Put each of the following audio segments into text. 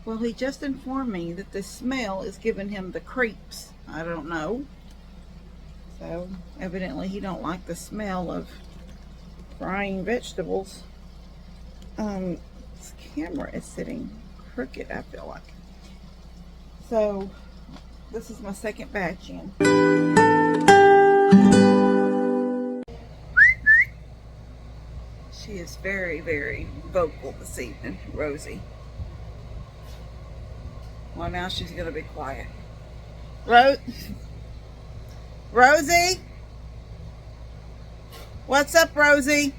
Well, he just informed me that the smell is giving him the creeps. I don't know. So evidently he don't like the smell of frying vegetables. This camera is sitting crooked, I feel like. So this is my second batch in. She is very, very vocal this evening, Rosie. Well, now she's going to be quiet. Rosie? What's up, Rosie?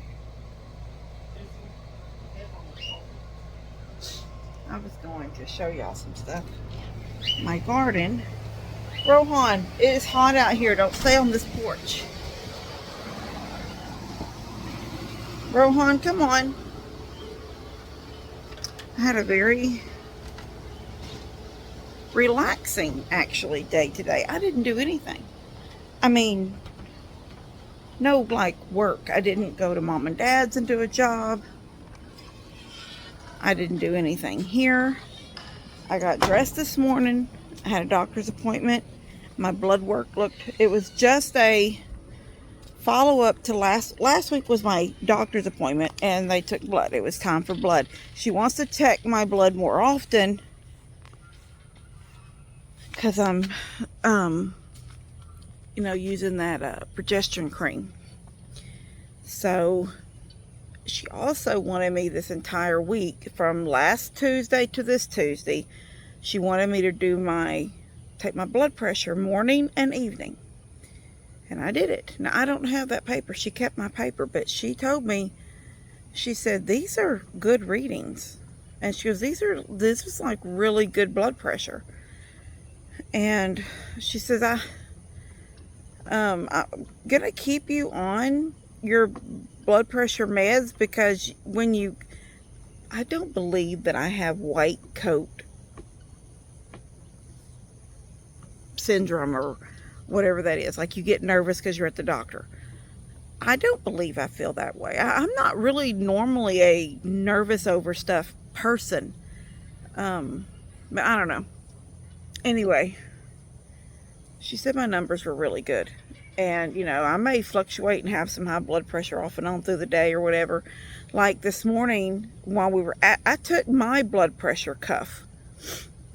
I was going to show y'all some stuff. My garden. Rohan, it is hot out here. Don't stay on this porch. Rohan, come on. I had a very relaxing, actually, day today. I didn't do anything. I mean, no, like, work. I didn't go to mom and dad's and do a job. I didn't do anything here. I got dressed this morning. I had a doctor's appointment. My blood work it was just a follow-up to last week was my doctor's appointment, and they took blood. It was time for blood. She wants to check my blood more often because I'm using that progesterone cream. So she also wanted me this entire week, from last Tuesday to this Tuesday, she wanted me to take my blood pressure morning and evening. And I did it. Now, I don't have that paper. She kept my paper, but she told me, she said, these are good readings. And she goes, this is like really good blood pressure. And she says, I'm gonna keep you on your blood pressure meds because I don't believe that I have white coat syndrome or whatever that is. Like, you get nervous because you're at the doctor. I don't believe I feel that way. I'm not really normally a nervous over stuff person. But I don't know. Anyway, she said my numbers were really good. And, I may fluctuate and have some high blood pressure off and on through the day or whatever. Like this morning while I took my blood pressure cuff.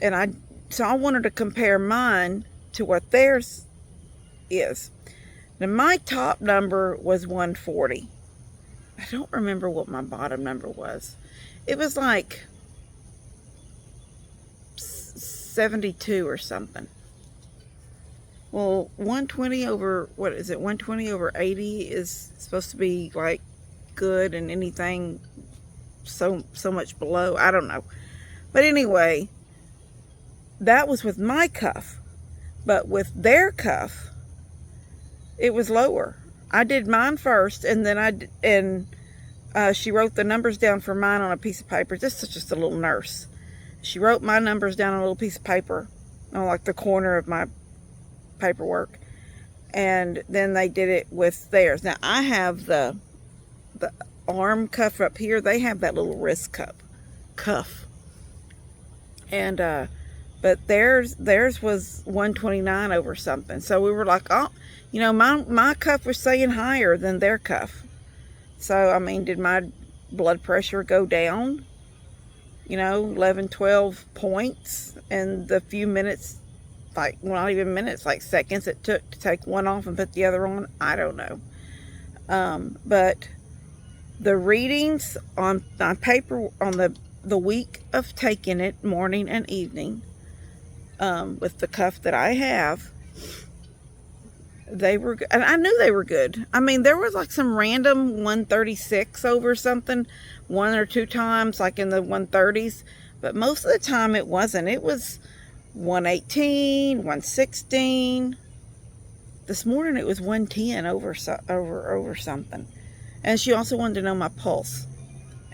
And so I wanted to compare mine to what theirs is. Now, my top number was 140. I don't remember what my bottom number was. It was like 72 or something. Well, 120 over, 120 over 80 is supposed to be like good, and anything so much below, I don't know. But anyway, that was with my cuff. But with their cuff, it was lower. I did mine first, and then she wrote the numbers down for mine on a piece of paper. This is just a little nurse. She wrote my numbers down on a little piece of paper on like the corner of my paperwork, and then they did it with theirs. Now, I have the arm cuff up here. They have that little wrist cuff, and but theirs was 129 over something. So we were like, oh, my cuff was saying higher than their cuff. So, I mean, did my blood pressure go down? 11, 12 points in the few minutes, like, well, not even minutes, like seconds it took to take one off and put the other on? I don't know. But the readings on my paper on the week of taking it, morning and evening, with the cuff that I have, they were good. And I knew they were good. I mean, there was like some random 136 over something one or two times, like in the 130s, but most of the time it wasn't. It was 118, 116. This morning it was 110 over something. And she also wanted to know my pulse.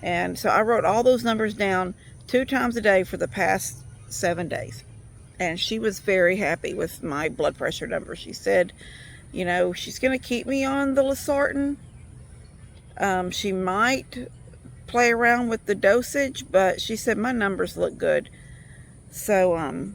And so I wrote all those numbers down 2 times a day for the past 7 days. And she was very happy with my blood pressure number. She said, she's going to keep me on the Losartan. She might play around with the dosage, but she said my numbers look good. So,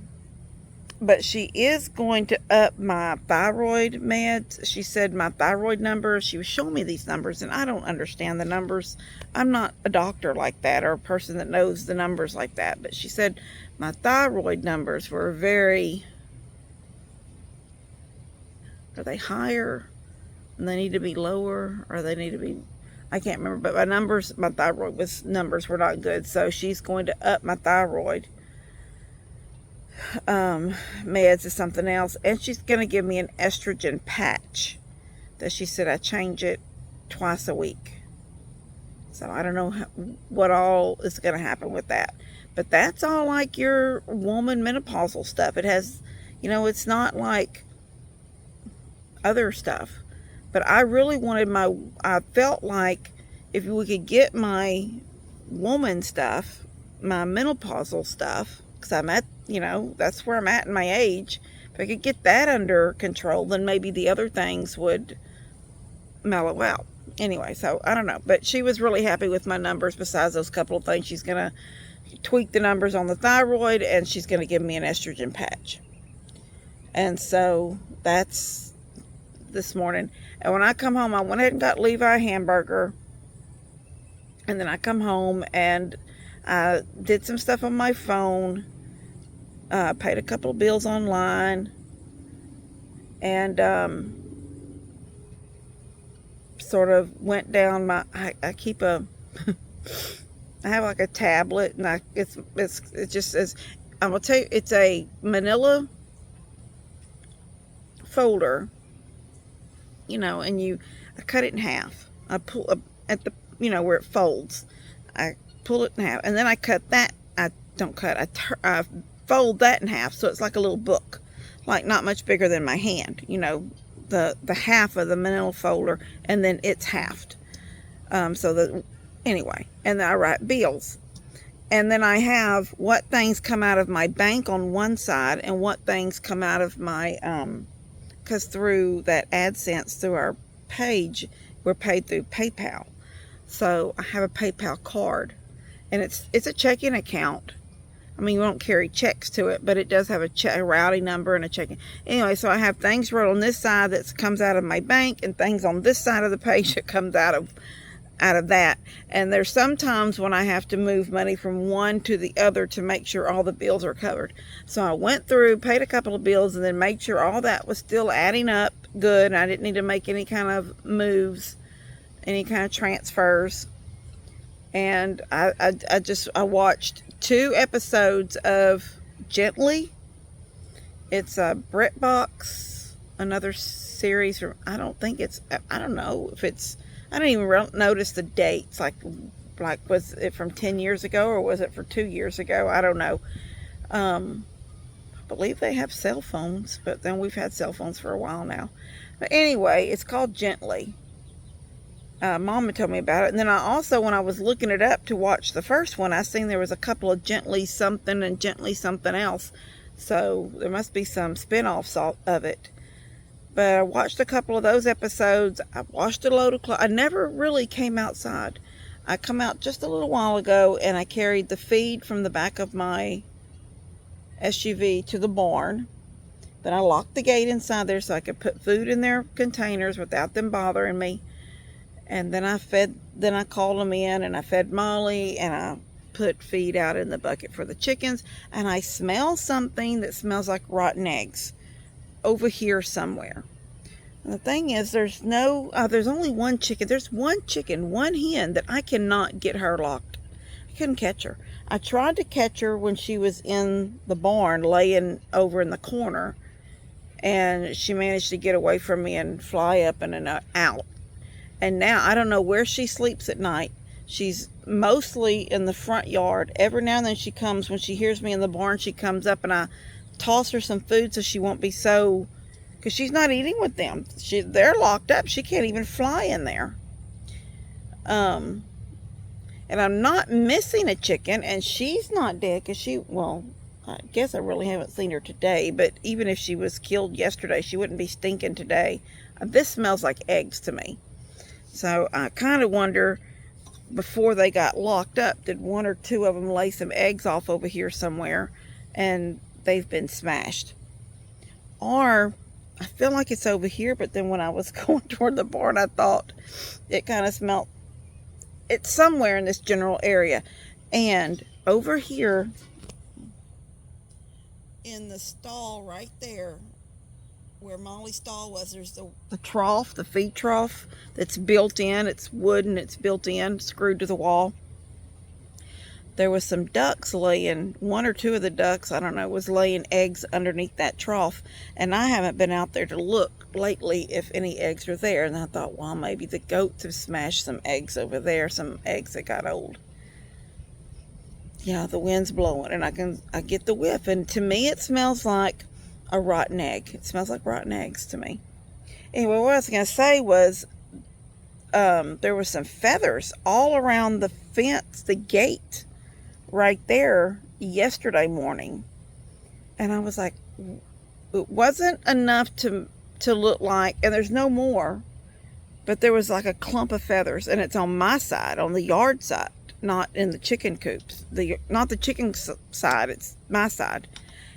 but she is going to up my thyroid meds. She said my thyroid numbers, she was showing me these numbers, and I don't understand the numbers. I'm not a doctor like that or a person that knows the numbers like that. But she said my thyroid numbers were very, are they higher and they need to be lower, or they need to be, I can't remember. But my numbers, my thyroid numbers were not good. So she's going to up my thyroid meds is something else, and she's going to give me an estrogen patch that she said I change it twice a week. So I don't know what all is going to happen with that, but that's all like your woman menopausal stuff. It has, it's not like other stuff, but I really wanted I felt like if we could get my woman stuff, my menopausal stuff, because I'm at, that's where I'm at in my age. If I could get that under control, then maybe the other things would mellow out. Anyway, so I don't know. But she was really happy with my numbers besides those couple of things. She's going to tweak the numbers on the thyroid, and she's going to give me an estrogen patch. And so that's this morning. And when I come home, I went ahead and got Levi a hamburger. And then I come home and I did some stuff on my phone. Paid a couple of bills online, and sort of went down my. I keep a. I have like a tablet, and it just says. I'm gonna tell you, it's a Manila folder. And I cut it in half. I pull up at the where it folds. I pull it in half, and then I cut that. I don't cut. I fold that in half, so it's like a little book, like not much bigger than my hand, the half of the manila folder, and then it's halved, anyway, and then I write bills, and then I have what things come out of my bank on one side and what things come out of my because through that AdSense, through our page, we're paid through PayPal. So I have a PayPal card, and it's a checking account. I mean, we don't carry checks to it, but it does have a routing number and a checking. Anyway, so I have things wrote on this side that comes out of my bank, and things on this side of the page that comes out of that. And there's sometimes when I have to move money from one to the other to make sure all the bills are covered. So I went through, paid a couple of bills, and then made sure all that was still adding up good. And I didn't need to make any kind of moves, any kind of transfers. And I watched 2 episodes of Gently. It's a BritBox, another series from, I don't know if it's, I don't even notice the dates, like was it from 10 years ago or was it for 2 years ago? I don't know. I believe they have cell phones, but then we've had cell phones for a while now. But anyway, it's called Gently. Mama told me about it. And then I also, when I was looking it up to watch the first one, I seen there was a couple of Gently something and Gently something else. So there must be some spin-offs of it. But I watched a couple of those episodes. I washed a load of clothes. I never really came outside. I come out just a little while ago, and I carried the feed from the back of my SUV to the barn. Then I locked the gate inside there so I could put food in their containers without them bothering me. And then I called them in, and I fed Molly, and I put feed out in the bucket for the chickens. And I smell something that smells like rotten eggs over here somewhere. And the thing is, there's only one chicken. There's one chicken, one hen that I cannot get her locked. I couldn't catch her. I tried to catch her when she was in the barn laying over in the corner, and she managed to get away from me and fly up and out. And now I don't know where she sleeps at night. She's mostly in the front yard. Every now and then she comes, when she hears me in the barn, she comes up, and I toss her some food so she won't be so, because she's not eating with them. They're locked up. She can't even fly in there. And I'm not missing a chicken, and she's not dead because I guess I really haven't seen her today, but even if she was killed yesterday, she wouldn't be stinking today. This smells like eggs to me. So I kind of wonder, before they got locked up, did 1 or 2 of them lay some eggs off over here somewhere? and they've been smashed. Or I feel like it's over here, but then when I was going toward the barn, I thought it kind of smelled, it's somewhere in this general area. And over here in the stall right there, where Molly's stall was, there's the trough, the feed trough that's built in. It's wooden, it's built in, screwed to the wall. There was some ducks laying, one or two of the ducks, I don't know, was laying eggs underneath that trough. And I haven't been out there to look lately if any eggs are there. And I thought, well, maybe the goats have smashed some eggs over there, some eggs that got old. Yeah, the wind's blowing and I get the whiff, and to me it smells like a rotten egg. It smells like rotten eggs to me. Anyway, what I was going to say was there were some feathers all around the fence, the gate right there yesterday morning. And I was like, it wasn't enough to look like, and there's no more, but there was like a clump of feathers, and it's on my side, on the yard side, not in the chicken coops. Not the chicken side, it's my side.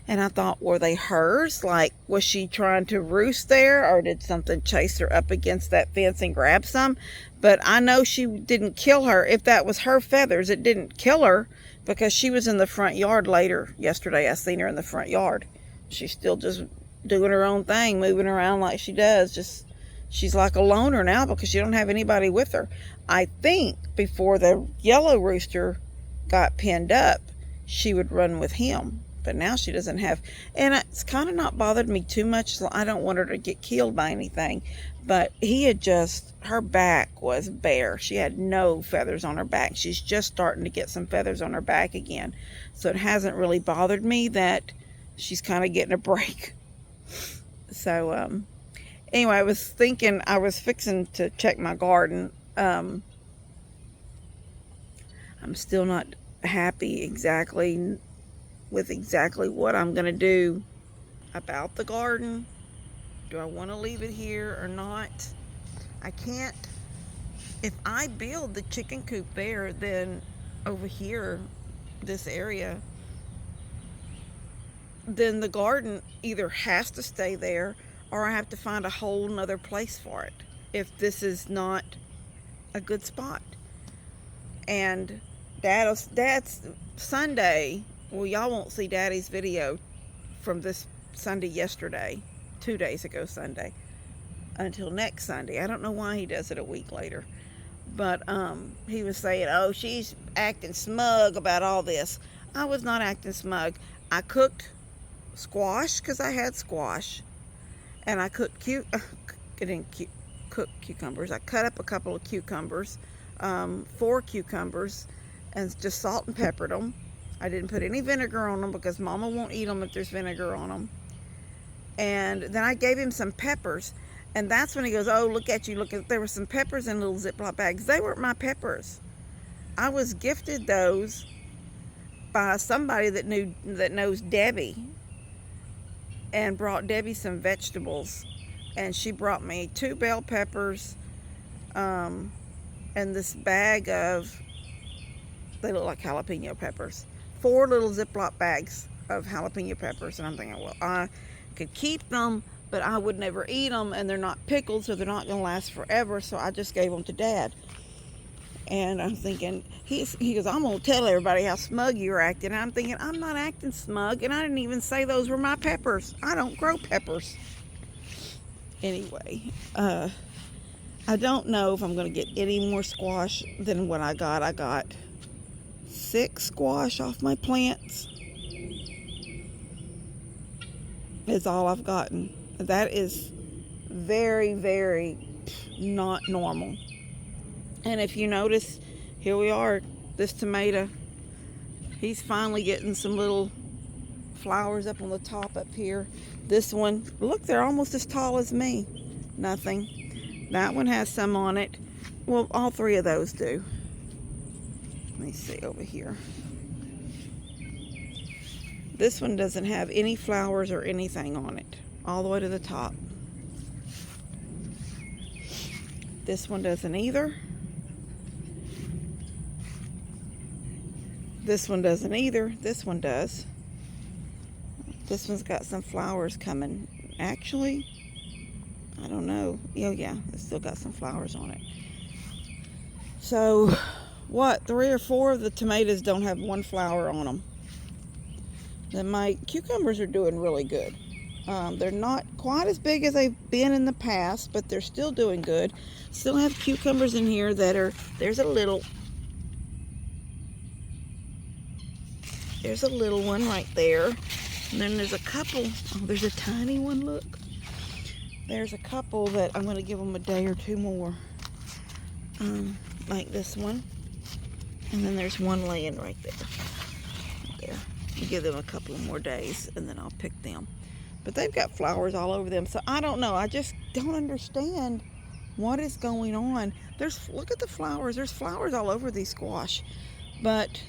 And I thought, were they hers? Like, was she trying to roost there, or did something chase her up against that fence and grab some? But I know she didn't kill her. If that was her feathers, it didn't kill her, because she was in the front yard later yesterday. I seen her in the front yard. She's still just doing her own thing, moving around like she does. She's like a loner now because she don't have anybody with her. I think before the yellow rooster got pinned up, she would run with him. But now she doesn't have, and it's kind of not bothered me too much. So I don't want her to get killed by anything. But her back was bare. She had no feathers on her back. She's just starting to get some feathers on her back again. So it hasn't really bothered me that she's kind of getting a break. So, anyway, I was thinking, I was fixing to check my garden. I'm still not happy with exactly what I'm going to do about the garden. Do I want to leave it here or not? I can't. If I build the chicken coop there, then over here, this area, then the garden either has to stay there or I have to find a whole nother place for it if this is not a good spot. And Dad's Sunday, well, y'all won't see Daddy's video from this Sunday yesterday, 2 days ago Sunday, until next Sunday. I don't know why he does it a week later. But he was saying, oh, she's acting smug about all this. I was not acting smug. I cooked squash because I had squash. And I cooked cook cucumbers. I cut up a couple of cucumbers, 4 cucumbers, and just salt and peppered them. I didn't put any vinegar on them because Mama won't eat them if there's vinegar on them. And then I gave him some peppers. And that's when he goes, oh, look at you. Look at, there were some peppers in little Ziploc bags. They weren't my peppers. I was gifted those by somebody that knows Debbie, and brought Debbie some vegetables. And she brought me 2 bell peppers, and this bag of, they look like jalapeno peppers. 4 little Ziploc bags of jalapeno peppers. And I'm thinking, well, I could keep them, but I would never eat them, and they're not pickled, so they're not going to last forever. So I just gave them to Dad. And I'm thinking, he goes, I'm going to tell everybody how smug you're acting. And I'm thinking, I'm not acting smug, and I didn't even say those were my peppers. I don't grow peppers. Anyway, I don't know if I'm going to get any more squash than what I got. I got 6 squash off my plants. Is all I've gotten. That is very, very not normal. And if you notice, here we are, this tomato, he's finally getting some little flowers up on the top up here. This one, look, they're almost as tall as me. Nothing. That one has some on it. Well, all 3 of those do. Let me see over here. This one doesn't have any flowers or anything on it, all the way to the top. This one doesn't either. This one doesn't either. This one does. This one's got some flowers coming. Actually, I don't know. Oh yeah, it's still got some flowers on it. So, what? 3 or 4 of the tomatoes don't have one flower on them. Then my cucumbers are doing really good. They're not quite as big as they've been in the past, but they're still doing good. Still have cucumbers in here that are, there's a little one right there. And then there's a couple, oh, there's a tiny one, look. There's a couple that I'm going to give them a day or 2 more. Like this one. And then there's one laying right there. There. I'll give them a couple of more days and then I'll pick them. But they've got flowers all over them. So I don't know. I just don't understand what is going on. Look at the flowers. There's flowers all over these squash. But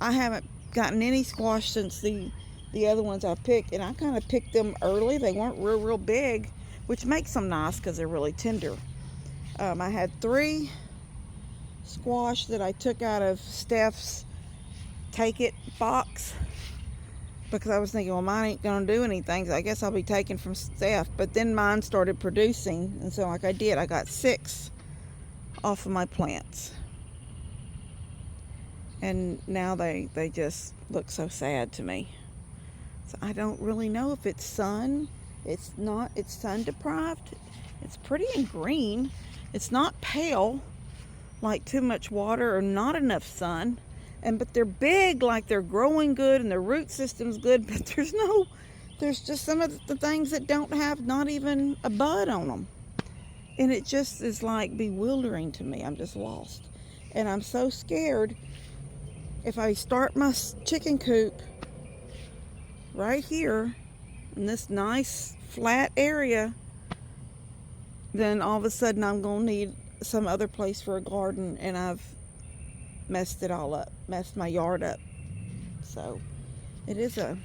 I haven't gotten any squash since the other ones I picked. And I kind of picked them early. They weren't real big, which makes them nice because they're really tender. I had 3 squash that I took out of Steph's take it box. Because I was thinking, well, mine ain't going to do anything, so I guess I'll be taking from Steph. But then mine started producing, and so like I did, I got 6 off of my plants. And now they just look so sad to me. So I don't really know if it's sun. It's sun deprived. It's pretty and green. It's not pale, like too much water or not enough sun. But they're big, like they're growing good and their root system's good, but there's just some of the things that don't have not even a bud on them. And it just is like bewildering to me. I'm just lost. And I'm so scared if I start my chicken coop right here in this nice flat area, then all of a sudden I'm going to need some other place for a garden, and I've messed it all up, messed my yard up. So it's a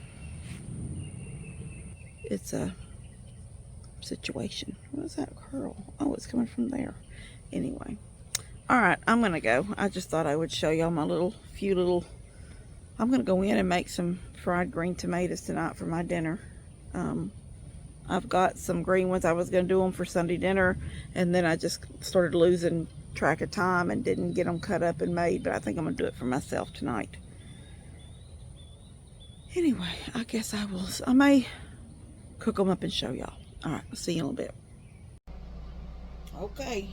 situation. What is that curl? Oh, it's coming from there. Anyway, all right, I'm gonna go. I just thought I would show y'all my I'm gonna go in and make some fried green tomatoes tonight for my dinner. I've got some green ones. I was gonna do them for Sunday dinner, and then I just started losing track of time and didn't get them cut up and made, but I think I'm gonna do it for myself tonight. Anyway, I guess I may cook them up and show y'all. All right, I'll see you in a little bit. Okay,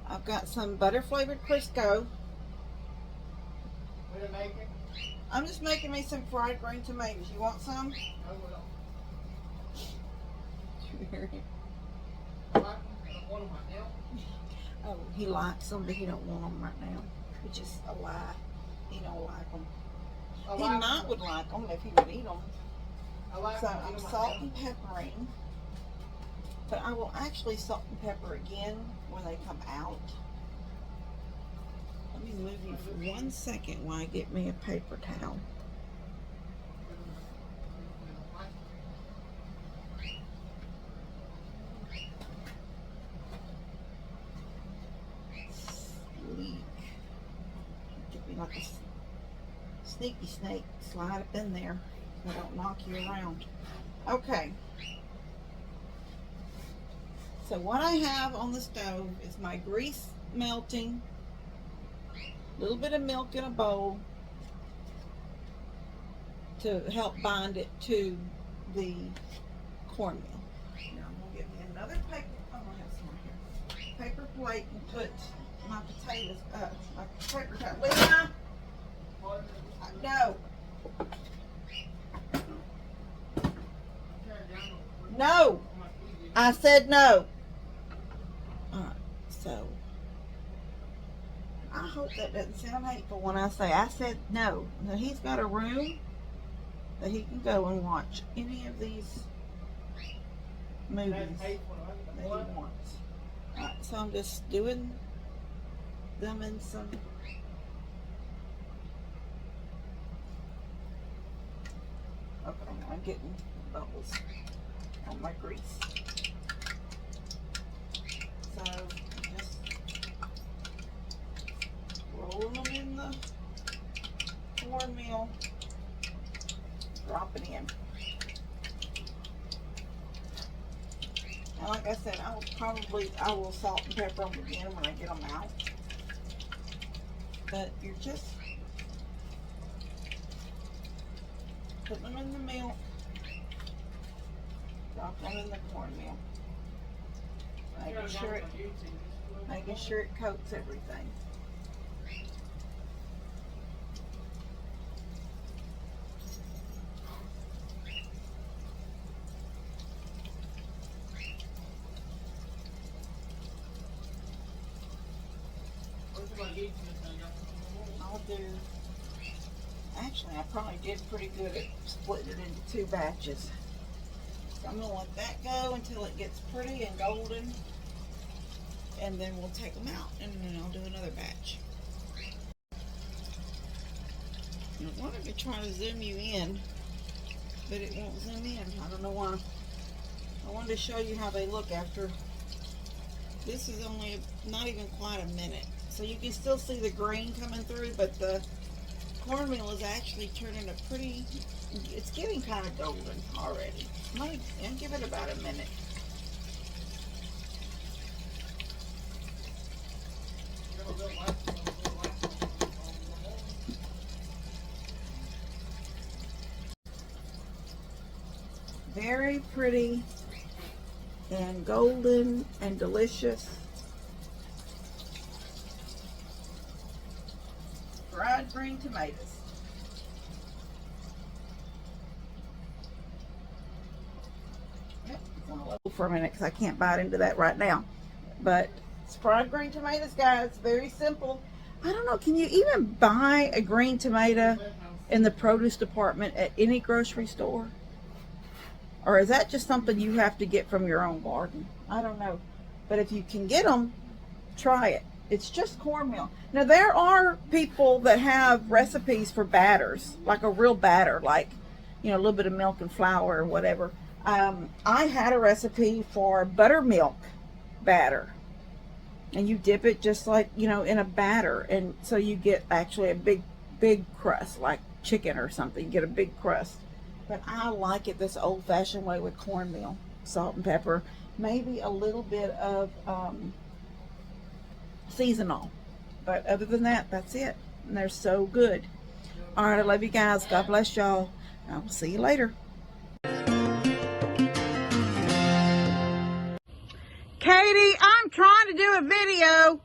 I've got some butter flavored Crisco. What are you making? I'm just making me some fried green tomatoes. You want some? I will. Oh, he likes them, but he don't want them right now, which is a lie. He don't like them. He might would like them if he would eat them. So I'm salt and peppering, but I will actually salt and pepper again when they come out. Let me move you for 1 second while I get me a paper towel. Like a sneaky snake, slide up in there so I don't knock you around. Okay, so what I have on the stove is my grease melting, a little bit of milk in a bowl to help bind it to the cornmeal. Now I'm going to get me another paper, oh, I have some right here, paper plate, and put my potatoes, my paper towel. Levi? No. No. I said no. Alright, so I hope that doesn't sound hateful when I said no. Now he's got a room that he can go and watch any of these movies that he wants. Alright, so I'm just doing them in some okay, I'm getting bubbles on my grease. So just rolling them in the cornmeal, drop it in. And like I said, I will salt and pepper them again when I get them out. But you're just putting them in the milk. Drop them in the cornmeal. Making sure it coats everything. I'll do. Actually, I probably did pretty good at splitting it into 2 batches. So I'm going to let that go until it gets pretty and golden. And then we'll take them out. And then I'll do another batch. I wanted to try to zoom you in, but it won't zoom in. I don't know why. I wanted to show you how they look after. This is only not even quite a minute. So you can still see the green coming through, but the cornmeal is actually turning a pretty, it's getting kind of golden already. And give it about a minute. Very pretty and golden and delicious. Fried green tomatoes. Yep, it's on low for a minute because I can't bite into that right now. But it's fried green tomatoes, guys. Very simple. I don't know, can you even buy a green tomato in the produce department at any grocery store? Or is that just something you have to get from your own garden? I don't know. But if you can get them, try it. It's just cornmeal. Now, there are people that have recipes for batters, like a real batter, like, you know, a little bit of milk and flour or whatever. I had a recipe for buttermilk batter. And you dip it just like, you know, in a batter. And so you get actually a big crust, like chicken or something. You get a big crust. But I like it this old-fashioned way with cornmeal, salt and pepper, maybe a little bit of seasonal. But other than that, that's it. And they're so good. All right, I love you guys. God bless y'all. I will see you later. Katie, I'm trying to do a video.